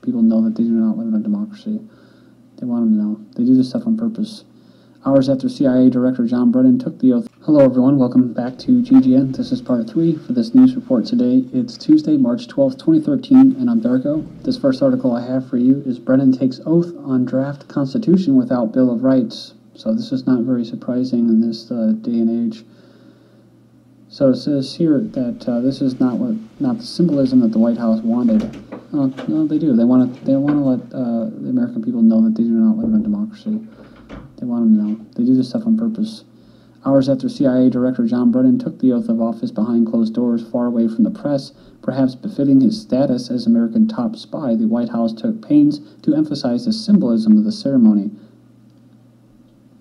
people know that they do not live in a democracy. They want them to know. They do this stuff on purpose. Hours after CIA Director John Brennan took the oath. Hello everyone, welcome back to GGN. This is part 3 for this news report today. It's Tuesday, March 12th, 2013, and I'm Darko. This first article I have for you is Brennan takes oath on draft constitution without Bill of Rights. So this is not very surprising in this day and age. So it says here that this is not the symbolism that the White House wanted. No, they do. They want to let the American people know that they do not live in a democracy. They want them to know. They do this stuff on purpose. Hours after CIA Director John Brennan took the oath of office behind closed doors, far away from the press, perhaps befitting his status as American top spy, the White House took pains to emphasize the symbolism of the ceremony.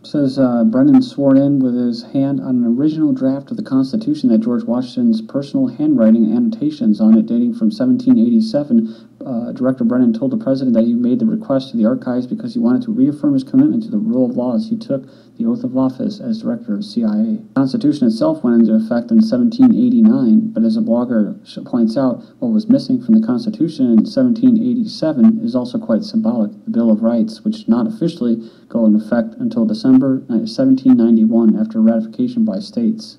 It says Brennan swore in with his hand on an original draft of the Constitution that George Washington's personal handwriting and annotations on it dating from 1787. Director Brennan told the president that he made the request to the archives because he wanted to reaffirm his commitment to the rule of law as he took the oath of office as director of CIA. The Constitution itself went into effect in 1789, but as a blogger points out, what was missing from the Constitution in 1787 is also quite symbolic, the Bill of Rights, which did not officially go into effect until December 1791 after ratification by states.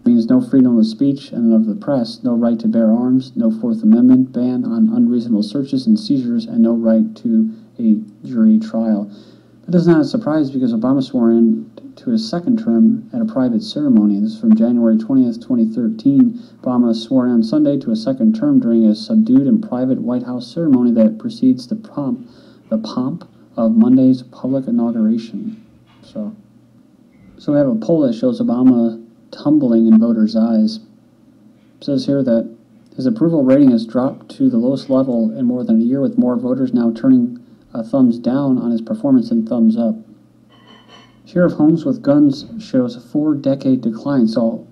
It means no freedom of speech and of the press, no right to bear arms, no Fourth Amendment, ban on unreasonable searches and seizures, and no right to a jury trial. But this is not a surprise because Obama swore in to his second term at a private ceremony. This is from January 20th, 2013. Obama swore in on Sunday to a second term during a subdued and private White House ceremony that precedes the pomp of Monday's public inauguration. So we have a poll that shows Obama tumbling in voters' eyes. It says here that his approval rating has dropped to the lowest level in more than a year, with more voters now turning a thumbs down on his performance than thumbs up. Share of homes with guns shows a 4-decade decline. So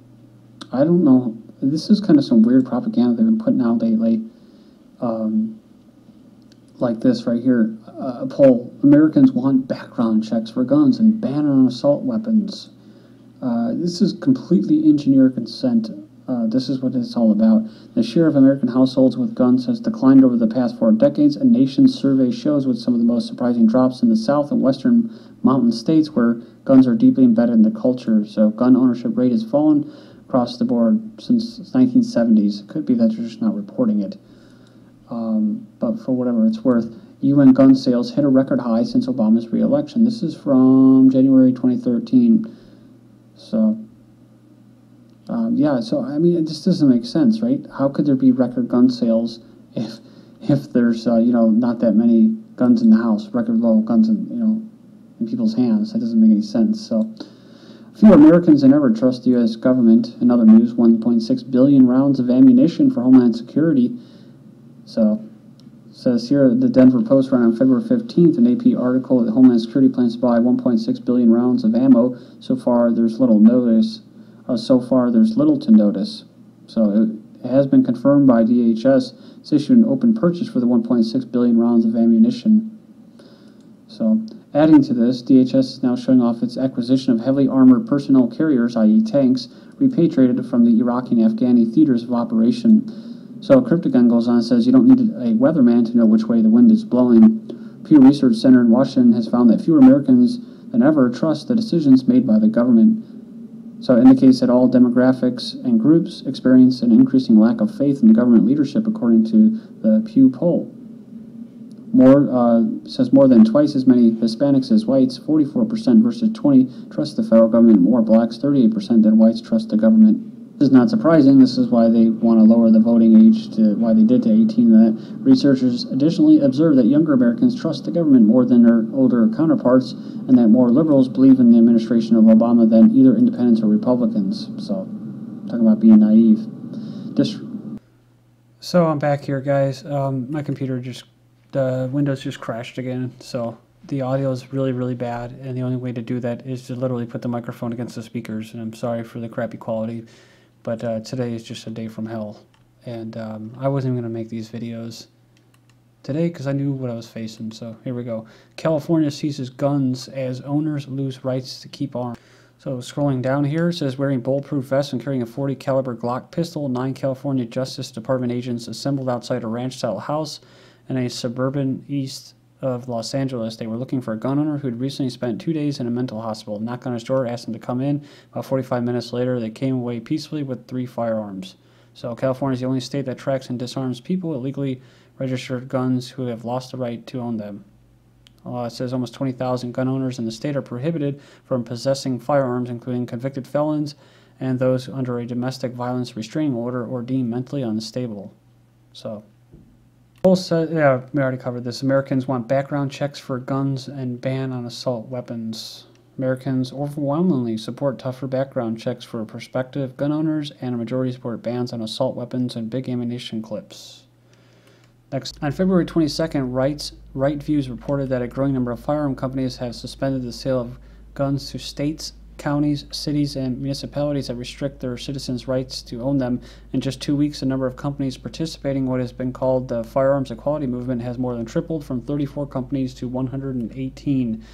I don't know. This is kind of some weird propaganda they've been putting out lately. Like this right here, a poll. Americans want background checks for guns and ban on assault weapons. This is completely engineered consent. This is what it's all about. The share of American households with guns has declined over the past 4 decades. A nation's survey shows with some of the most surprising drops in the South and Western mountain states where guns are deeply embedded in the culture. So gun ownership rate has fallen across the board since the 1970s. It could be that you're just not reporting it. But for whatever it's worth, UN gun sales hit a record high since Obama's re-election. This is from January 2013. So, yeah, so, I mean, it just doesn't make sense, right? How could there be record gun sales if there's, not that many guns in the house, record low guns in people's hands? That doesn't make any sense. So, fewer Americans than ever trust the U.S. government. In other news, 1.6 billion rounds of ammunition for Homeland Security. So, it says here, the Denver Post ran on February 15th, an AP article that Homeland Security plans to buy 1.6 billion rounds of ammo. So far, there's little to notice. So it has been confirmed by DHS. It's issued an open purchase for the 1.6 billion rounds of ammunition. So, adding to this, DHS is now showing off its acquisition of heavily armored personnel carriers, i.e. tanks, repatriated from the Iraqi and Afghani theaters of operation. So Cryptogun goes on and says you don't need a weatherman to know which way the wind is blowing. Pew Research Center in Washington has found that fewer Americans than ever trust the decisions made by the government. So it indicates that all demographics and groups experience an increasing lack of faith in the government leadership, according to the Pew poll. Says more than twice as many Hispanics as whites, 44% versus 20%, trust the federal government. More blacks, 38% than whites, trust the government. This is not surprising. This is why they want to lower the voting age why they did to 18. That researchers additionally observe that younger Americans trust the government more than their older counterparts, and that more liberals believe in the administration of Obama than either independents or Republicans. So, talking about being naive. So I'm back here, guys. My computer the Windows just crashed again. So the audio is really, really bad, and the only way to do that is to literally put the microphone against the speakers. And I'm sorry for the crappy quality. But today is just a day from hell, and I wasn't even going to make these videos today because I knew what I was facing. So here we go. California seizes guns as owners lose rights to keep arms. So scrolling down here, it says wearing bulletproof vests and carrying a .40 caliber Glock pistol, 9 California Justice Department agents assembled outside a ranch-style house in a suburban east of Los Angeles. They were looking for a gun owner who had recently spent 2 days in a mental hospital. Knocked on his door, asked him to come in. About 45 minutes later, they came away peacefully with 3 firearms. So California is the only state that tracks and disarms people illegally registered guns who have lost the right to own them. It says almost 20,000 gun owners in the state are prohibited from possessing firearms, including convicted felons and those under a domestic violence restraining order or deemed mentally unstable. So, yeah, we already covered this. Americans want background checks for guns and ban on assault weapons. Americans overwhelmingly support tougher background checks for prospective gun owners, and a majority support bans on assault weapons and big ammunition clips. Next, on February 22nd, Right Views reported that a growing number of firearm companies have suspended the sale of guns to states, counties, cities, and municipalities that restrict their citizens' rights to own them. In just 2 weeks, the number of companies participating in what has been called the firearms equality movement has more than tripled, from 34 companies to 118.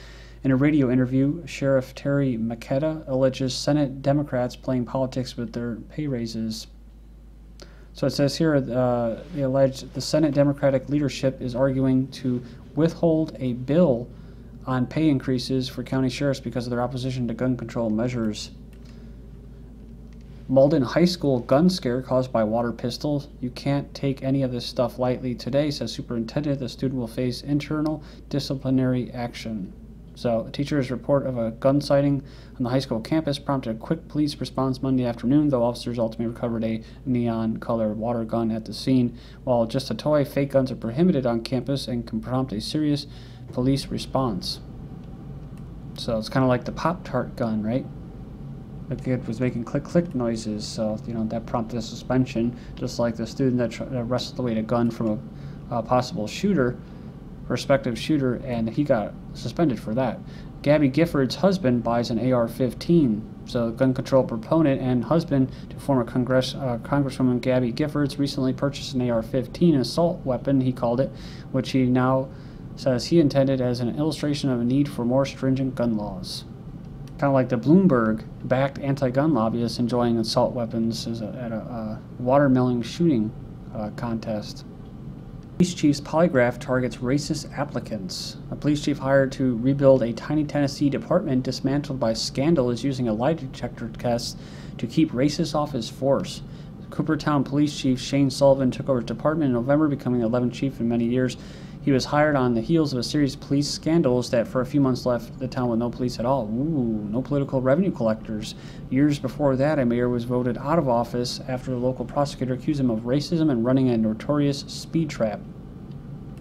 In a radio interview, Sheriff Terry McKetta alleges Senate Democrats playing politics with their pay raises. So it says here, they allege the Senate Democratic leadership is arguing to withhold a bill on pay increases for county sheriffs because of their opposition to gun control measures. Malden High School gun scare caused by water pistols. You can't take any of this stuff lightly today, says superintendent. The student will face internal disciplinary action. So, a teacher's report of a gun sighting on the high school campus prompted a quick police response Monday afternoon, though officers ultimately recovered a neon-colored water gun at the scene. While just a toy, fake guns are prohibited on campus and can prompt a serious police response. So, it's kind of like the Pop-Tart gun, right? The kid was making click-click noises, so, that prompted a suspension, just like the student that wrestled away a gun from a possible prospective shooter, and he got suspended for that. Gabby Gifford's husband buys an AR-15. So, gun control proponent and husband to former Congresswoman Gabby Giffords recently purchased an AR-15, an assault weapon, he called it, which he now says he intended as an illustration of a need for more stringent gun laws. Kind of like the Bloomberg-backed anti-gun lobbyists enjoying assault weapons at a watermelon shooting contest. Police chief's polygraph targets racist applicants. A police chief hired to rebuild a tiny Tennessee department dismantled by scandal is using a lie detector test to keep racists off his force. Coopertown Police Chief Shane Sullivan took over his department in November, becoming the 11th chief in many years. He was hired on the heels of a series of police scandals that for a few months left the town with no police at all. Ooh, no political revenue collectors. Years before that, a mayor was voted out of office after the local prosecutor accused him of racism and running a notorious speed trap.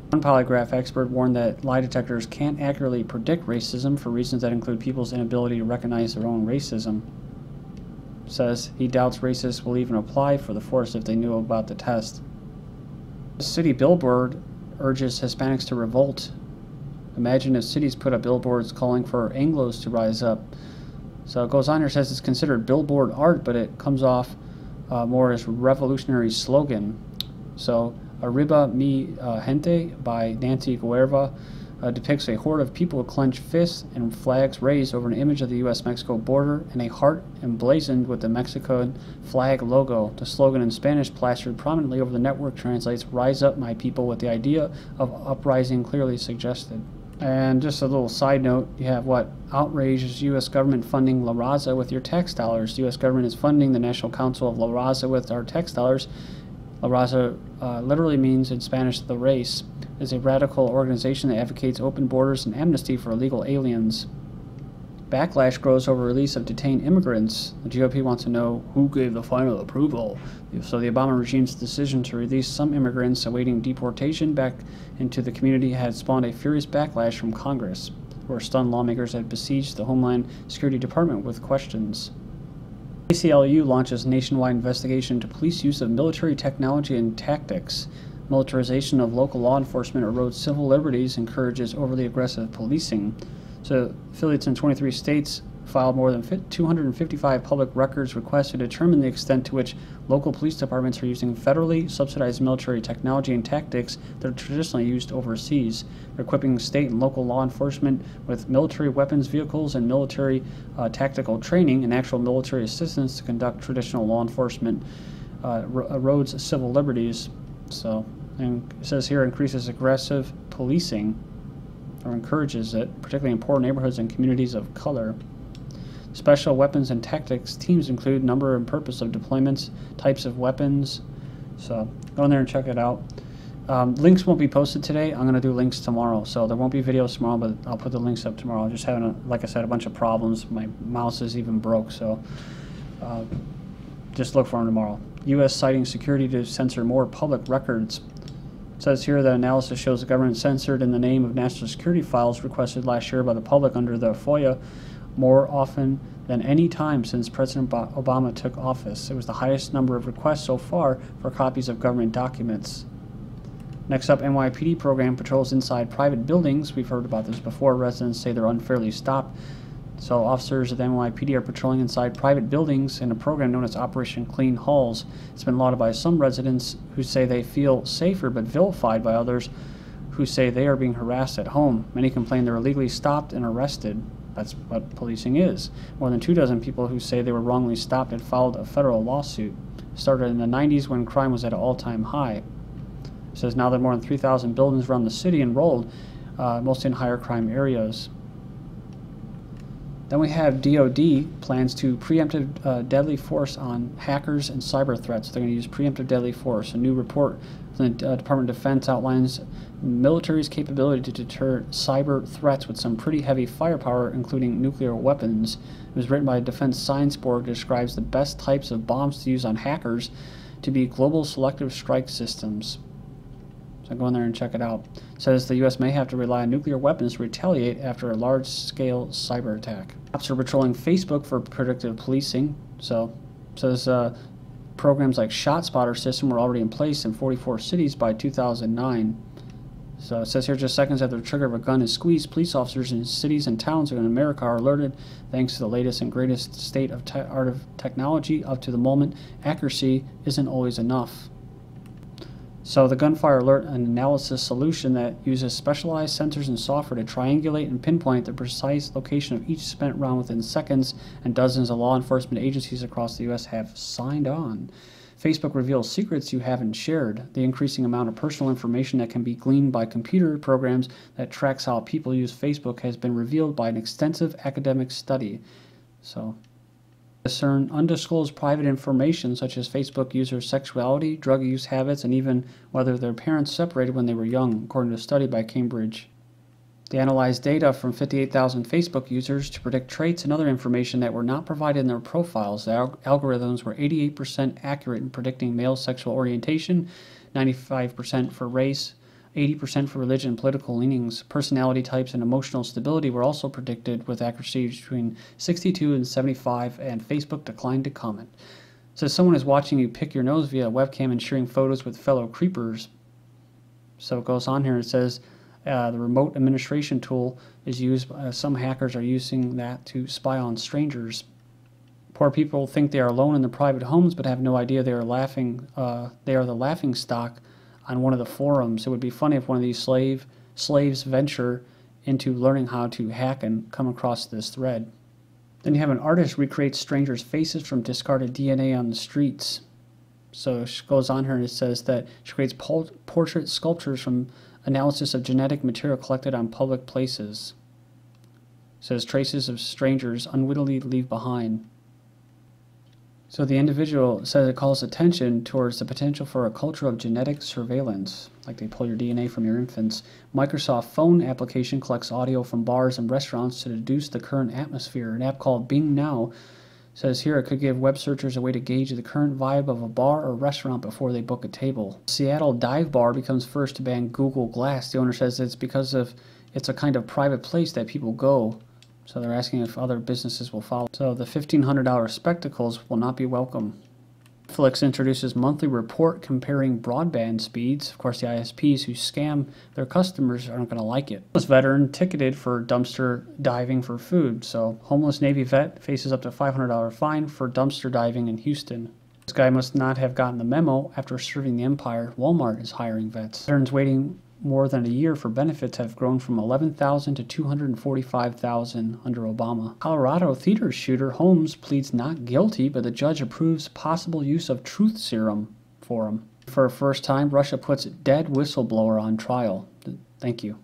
One polygraph expert warned that lie detectors can't accurately predict racism for reasons that include people's inability to recognize their own racism. Says he doubts racists will even apply for the force if they knew about the test. The city billboard urges Hispanics to revolt. Imagine if cities put up billboards calling for Anglos to rise up. So it goes on here, says it's considered billboard art, but it comes off more as a revolutionary slogan. So Arriba Mi Gente by Nancy Guerra depicts a horde of people with clenched fists and flags raised over an image of the U.S.-Mexico border and a heart emblazoned with the Mexican flag logo. The slogan in Spanish, plastered prominently over the network, translates, "Rise up, my people," with the idea of uprising clearly suggested. And just a little side note, you have outrage is U.S. government funding La Raza with your tax dollars. The U.S. government is funding the National Council of La Raza with our tax dollars. La Raza literally means in Spanish the race, is a radical organization that advocates open borders and amnesty for illegal aliens. Backlash grows over release of detained immigrants. The GOP wants to know who gave the final approval. So the Obama regime's decision to release some immigrants awaiting deportation back into the community had spawned a furious backlash from Congress, where stunned lawmakers had besieged the Homeland Security Department with questions. ACLU launches nationwide investigation into police use of military technology and tactics. Militarization of local law enforcement erodes civil liberties, encourages overly aggressive policing. So affiliates in 23 states filed more than 255 public records requests to determine the extent to which local police departments are using federally subsidized military technology and tactics that are traditionally used overseas. They're equipping state and local law enforcement with military weapons vehicles and military tactical training and actual military assistance to conduct traditional law enforcement, erodes civil liberties. So And it says here increases aggressive policing, or encourages it, particularly in poor neighborhoods and communities of color. Special weapons and tactics teams include number and purpose of deployments, types of weapons. So go in there and check it out. Links won't be posted today. I'm going to do links tomorrow. So there won't be videos tomorrow, but I'll put the links up tomorrow. I'm just having, like I said, a bunch of problems. My mouse is even broke, so just look for them tomorrow. U.S. citing security to censor more public records. It says here that analysis shows the government censored in the name of national security files requested last year by the public under the FOIA more often than any time since President Obama took office. It was the highest number of requests so far for copies of government documents. Next up, NYPD program patrols inside private buildings. We've heard about this before. Residents say they're unfairly stopped. So officers of the NYPD are patrolling inside private buildings in a program known as Operation Clean Halls. It's been lauded by some residents who say they feel safer, but vilified by others who say they are being harassed at home. Many complain they're illegally stopped and arrested. That's what policing is. More than 24 people who say they were wrongly stopped had filed a federal lawsuit. It started in the 90s when crime was at an all-time high. It says now there are more than 3,000 buildings around the city enrolled, mostly in higher crime areas. Then we have DoD plans to preemptive deadly force on hackers and cyber threats. They're going to use preemptive deadly force. A new report from the Department of Defense outlines military's capability to deter cyber threats with some pretty heavy firepower, including nuclear weapons. It was written by a Defense Science Board that describes the best types of bombs to use on hackers to be global selective strike systems. So go in there and check it out. It says the U.S. may have to rely on nuclear weapons to retaliate after a large-scale cyber attack. Cops are patrolling Facebook for predictive policing. So it says programs like ShotSpotter system were already in place in 44 cities by 2009. So it says here just seconds after the trigger of a gun is squeezed, police officers in cities and towns in America are alerted thanks to the latest and greatest state of art of technology. Up to the moment, accuracy isn't always enough. So the gunfire alert and analysis solution that uses specialized sensors and software to triangulate and pinpoint the precise location of each spent round within seconds, and dozens of law enforcement agencies across the U.S. have signed on. Facebook reveals secrets you haven't shared. The increasing amount of personal information that can be gleaned by computer programs that tracks how people use Facebook has been revealed by an extensive academic study. So discern undisclosed private information such as Facebook users' sexuality, drug use habits, and even whether their parents separated when they were young, according to a study by Cambridge. They analyzed data from 58,000 Facebook users to predict traits and other information that were not provided in their profiles. The algorithms were 88% accurate in predicting male sexual orientation, 95% for race, 80% for religion and political leanings. Personality types and emotional stability were also predicted with accuracy between 62 and 75, and Facebook declined to comment. It says someone is watching you pick your nose via a webcam and sharing photos with fellow creepers. So it goes on here, it says the remote administration tool is used, some hackers are using that to spy on strangers. Poor people think they are alone in their private homes but have no idea they are the laughing stock on one of the forums. It would be funny if one of these slaves venture into learning how to hack and come across this thread. Then you have an artist recreate strangers' faces from discarded DNA on the streets. So she goes on here and it says that she creates portrait sculptures from analysis of genetic material collected on public places. It says traces of strangers unwittingly leave behind. So the individual says it calls attention towards the potential for a culture of genetic surveillance, like they pull your DNA from your infants. Microsoft phone application collects audio from bars and restaurants to deduce the current atmosphere. An app called Bing Now says here it could give web searchers a way to gauge the current vibe of a bar or restaurant before they book a table. Seattle Dive Bar becomes first to ban Google Glass. The owner says it's because it's a kind of private place that people go. So they're asking if other businesses will follow. So the $1,500 spectacles will not be welcome. Netflix introduces monthly report comparing broadband speeds. Of course, the ISPs who scam their customers aren't going to like it. Homeless veteran ticketed for dumpster diving for food. So homeless Navy vet faces up to $500 fine for dumpster diving in Houston. This guy must not have gotten the memo after serving the empire. Walmart is hiring vets. Veterans waiting more than a year for benefits have grown from 11,000 to 245,000 under Obama. Colorado theater shooter Holmes pleads not guilty, but the judge approves possible use of truth serum for him. For a first time, Russia puts dead whistleblower on trial. Thank you.